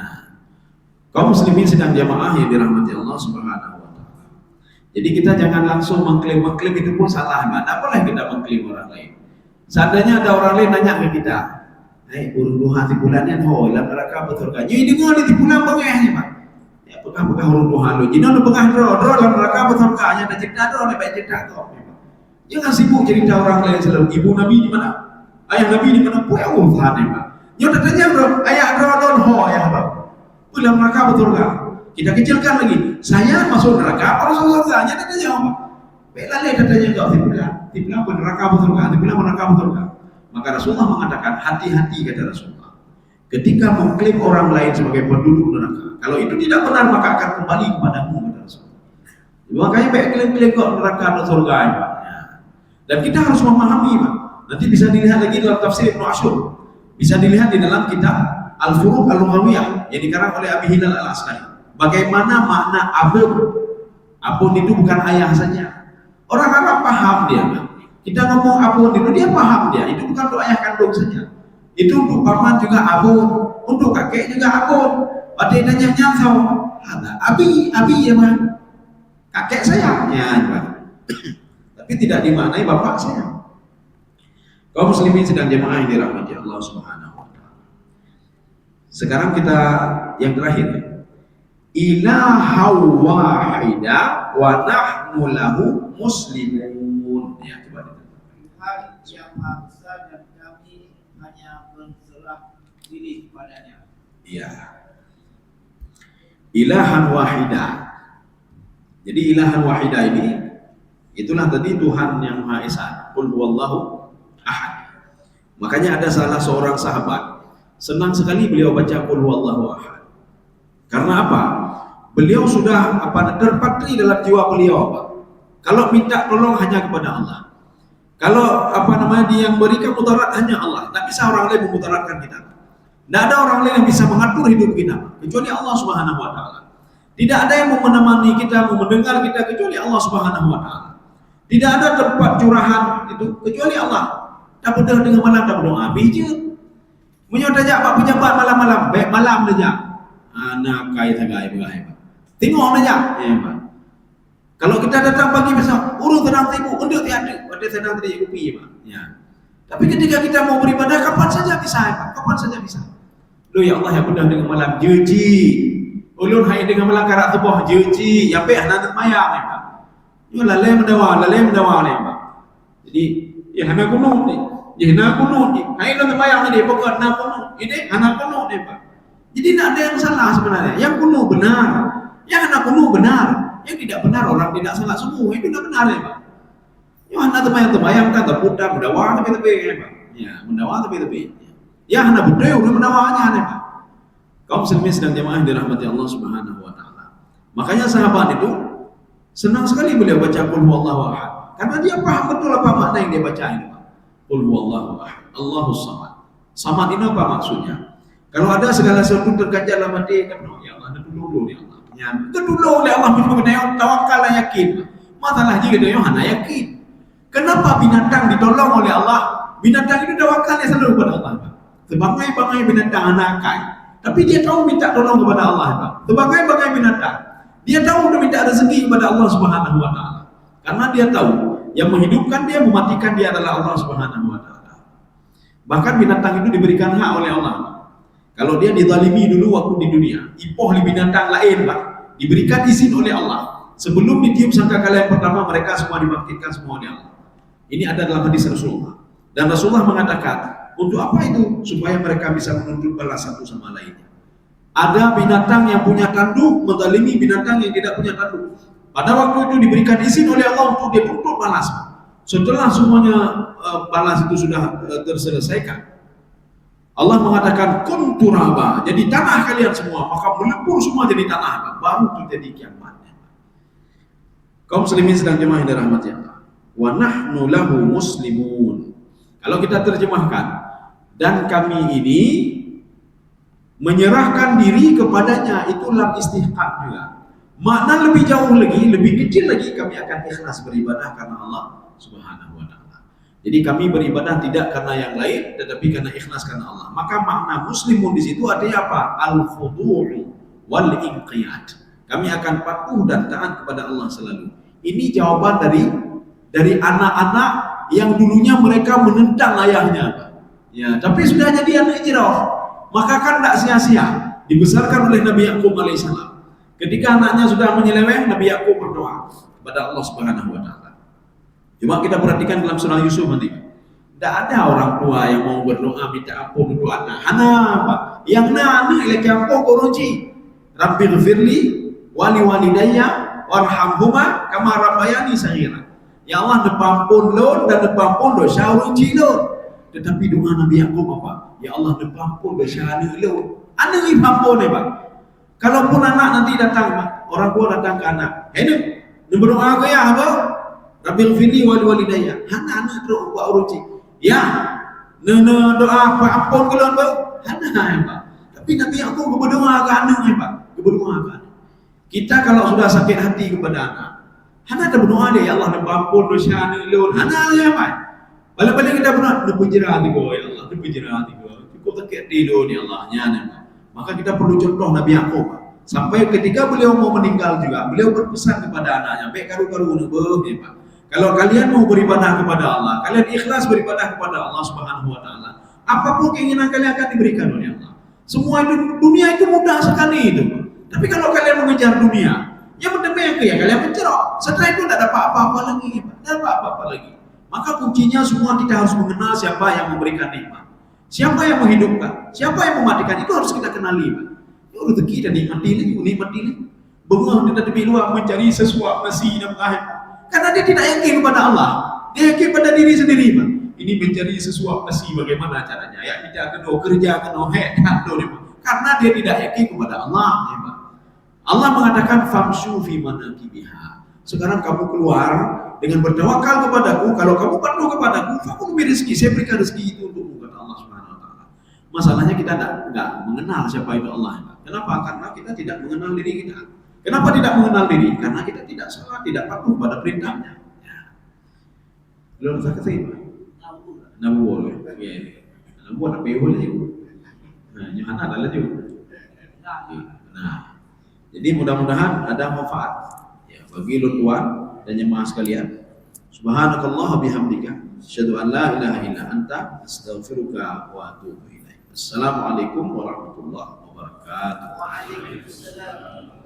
Kaum muslimin sedang jamaah yang dirahmati Allah Subhanahu wa taala. Jadi kita jangan langsung mengklaim itu pun salah, Mbak. Tidak boleh kita mengklaim orang lain. Seandainya ada orang lain nanya ke kita, "Hai, urung duha di bulannya ho, ila neraka betul kan?" Jadi ngoni di bulan bengehnya, Pak. Ya bekah urung duha lo. Jadi ono bekah dro ila neraka betul kan? Hanya ada cerita dro, baik cerita kok. Jangan sibuk cerita orang lain selalu. Ibu Nabi di mana? Ayah Nabi di mana? Punya urusan ya Pak. Yang tanya bro, ayah don ho ayah Pak. Pulang neraka betul kan? Kita kecilkan lagi. Saya masuk neraka, apa surga? Hanya tanya Pak. Bela lihat tanya kau dibilang neraka betul kan? Dibilang neraka betul kan? Maka Rasulullah mengatakan hati-hati kata Rasulullah. Ketika mengklaim orang lain sebagai penduduk neraka, kalau itu tidak benar maka akan kembali kepadamu kata Rasulullah. Makanya baik klaim-klaim kok neraka atau surga ya Pak. Dan kita harus memahami, Pak. Nanti bisa dilihat lagi dalam tafsir Ibnu Ashur. Bisa dilihat di dalam kitab Al-Furuq Al-Lughawiyah yang dikarang oleh Abi Hilal Al-Askari. Bagaimana makna abun? Abun itu bukan ayah saja. Orang Arab paham dia, Pak. Kita ngomong abun itu dia paham dia. Itu bukan untuk ayah kandung saja. Itu untuk paman juga abun, untuk kakek juga abun. Ada yang nyantau, abi ya Pak. Kakek saya, ya Pak. Tapi tidak dimaknai bapak saya. Kaum muslimin sedang jemaah yang dirahmati Allah Subhanahu wa taala. Sekarang kita yang terakhir. Ilaha wahida wa nahnu lahu muslimun. Ya, coba kita. Tuhan yang Maha Besar dan kami hanya berserah diri kepadanya. Iya. Ilahan wahida. Jadi ilahan wahida ini itulah tadi Tuhan yang Maha Esa. Qul huwallahu ahad. Makanya ada salah seorang sahabat senang sekali beliau baca qul huwallahu ahad. Karena apa? Beliau sudah terpatri dalam jiwa beliau apa? Kalau minta tolong hanya kepada Allah. Kalau dia yang berikan mudarat hanya Allah. Tak bisa orang lain memudaratkan kita. Tidak ada orang lain yang bisa mengatur hidup kita kecuali Allah Subhanahu wa taala. Tidak ada yang mau menemani kita, mau mendengar kita kecuali Allah Subhanahu wa taala. Tidak ada tempat curahan itu kecuali Allah. Tak betul dengan malam tak berdoa biji. Menyodajak pak pejabat malam-malam, baik malam saja. Anak kaya tagai bergaya. Tengok saja, ya Pak. Kalau kita datang pagi besok, urus tenang ibu, untuk tiada, pada sedang tadi kopi, Pak. Ya. Tapi ketika kita mau beribadah, kapan saja bisa, Pak. Kapan saja bisa. Loh ya Allah yang mudah dengan malam jeji. Ulun hai dengan malam karak tubuh jeji. Ya Pak, nanti mayang, ya Pak. Ya lalai mendawa, ya Pak. Jadi, ya hana kuno ni. Ya hana kuno ni. Hai nanti mayang ni, pokok hana kuno. Ini hana kuno ni, Pak. Jadi tidak ada yang salah sebenarnya. Yang kuno benar. Yang hana kuno benar. Yang tidak benar orang tidak salah semua. Itu tidak benar, ya Pak. Ya hana temayang kan terputar mendawa tapi ya Pak. Ya, mendawa tapi. Ya hana budaya udah mendawanya, ya Pak. Kaum muslimin sedang jemaah dirahmati Allah Subhanahu wa taala. Makanya sahabat itu senang sekali beliau baca qul huwallahu ahad. Karena dia paham betul apa makna yang dia baca ini, Pak. Qul huwallahu ahad, Allahus samad. Samad ini apa maksudnya? Kalau ada segala sesuatu terganjal dalam hati, kan ya Allah, dulu ya Allah. Ya, dulu oleh Allah punya tawakal yakin. Masalah jika dia hana yakin. Kenapa binatang ditolong oleh Allah? Binatang itu tawakalnya selalu kepada Allah, Pak. Sebagai binatang anakai. Tapi dia tahu minta tolong kepada Allah, Pak. Sebagai binatang. Dia tahu dia minta rezeki kepada Allah Subhanahu wa taala. Karena dia tahu yang menghidupkan dia, mematikan dia adalah Allah Subhanahu wa taala. Bahkan binatang itu diberikan hak oleh Allah. Kalau dia dizalimi dulu waktu di dunia, ipoh li binatang lain, Pak, diberikan izin oleh Allah. Sebelum ditiup sangkakala yang pertama, mereka semua dibangkitkan semua oleh Allah. Ini ada dalam hadis Rasulullah. Dan Rasulullah mengatakan, untuk apa itu? Supaya mereka bisa menuntut balas satu sama lainnya. Ada binatang yang punya tanduk menzalimi binatang yang tidak punya tanduk. Pada waktu itu diberikan izin oleh Allah untuk dia tuntut balas. Setelah semuanya balas itu sudah terselesaikan, Allah mengatakan kun turaba, jadi tanah kalian semua, maka melebur semua jadi tanah, baru terjadi kiamatnya. Kaum muslimin sedang jemaah yang dirahmati Allah. Wa nahnu lahu muslimun. Kalau kita terjemahkan, dan kami ini menyerahkan diri kepadanya, itu lam istihqaq juga. Makna lebih jauh lagi, lebih kecil lagi, kami akan ikhlas beribadah karena Allah Subhanahu wa taala. Jadi kami beribadah tidak karena yang lain, tetapi karena ikhlas karena Allah. Maka makna muslimun di situ artinya apa? Al-khudu' wal inqiyad. Kami akan patuh dan taat kepada Allah selalu. Ini jawaban dari anak-anak yang dulunya mereka menentang ayahnya. Ya, tapi sudah jadi anak hijrah. Maka kan tidak sia-sia. Dibesarkan oleh Nabi Yakub alaihissalam. Ketika anaknya sudah menyeleweng, Nabi Yakub berdoa kepada Allah Subhanahu wa taala. Cuma kita perhatikan dalam surah Yusuf nanti. Tidak ada orang tua yang mau berdoa minta ampun untuk anak. Apa? Yang anak lagi ampun koronci. Rabbi ghfirli wali walidayya warhamhuma kama rabbayani saghira. Ya Allah, nepampun lo dan nepampun dosa runci lo. Tetapi doa Nabi Yakub apa? Ya Allah, nepampun dosa lo. Anak ini pampun ya Pak. Kalaupun anak nanti datang, orang tua datang ke anak. Hei, berdoa ke ya apa? Rabbil fili wali walidayya. Anak doa uruci. Ya, doa apa ampun kalau bau. Hana ya Pak. Tapi Nabi Yakub berdoa ke anak ya Pak. Berdoa ke anak. Kita kalau sudah sakit hati kepada anak, hana ada berdoa dia, ya Allah ampun dosa anak lu. Hana ya Pak. Balik-balik kita berdoa, nepujira hati gua ya Allah, nepujira hati gua. Cukup sakit tidur ya Allah, nyana. Maka kita perlu contoh Nabi Yakub. Sampai ketika beliau mau meninggal juga, beliau berpesan kepada anaknya, baik karu-karu ya Pak. Kalau kalian mau beribadah kepada Allah, kalian ikhlas beribadah kepada Allah Subhanahu wa taala, apapun keinginan kalian akan diberikan oleh Allah. Semua itu dunia itu mudah sekali itu. Tapi kalau kalian mengejar dunia, yang berdamai ya kalian mencerok. Setelah itu tidak dapat apa-apa lagi, tidak dapat apa-apa lagi. Maka kuncinya semua kita harus mengenal siapa yang memberikan nikmat, siapa yang menghidupkan, siapa yang mematikan. Itu harus kita kenali, Pak. Itu rezeki dan nikmati lagi. Bengong di tepi luar mencari sesuap nasi dan air. Karena dia tidak yakin kepada Allah, dia yakin pada diri sendiri, Pak. Ini mencari sesuap nasi bagaimana caranya? Ya kita kena kerja karena dia tidak yakin kepada Allah, ya, Pak. Allah mengatakan famshu fi manakibiha. Sekarang kamu keluar dengan bertawakal kepadaku. Kalau kamu patuh kepadaku, aku beri rezeki. Saya berikan rezeki itu untukmu, kata Allah Subhanahu wa taala. Masalahnya kita tidak mengenal siapa itu Allah. Kenapa? Karena kita tidak mengenal diri kita. Kenapa tidak mengenal diri? Karena kita tidak salah, tidak patuh pada perintahnya. Ya. Belum saya terima. Nabu boleh. Nabu ada boleh juga. Nah, Yohana adalah juga. Nah, jadi mudah-mudahan ada manfaat ya bagi lutuan dan jemaah sekalian. Subhanakallah bihamdika, asyhadu an la ilaha illa anta, astaghfiruka wa atubu ilaik. Assalamualaikum warahmatullahi wabarakatuh. Waalaikumsalam.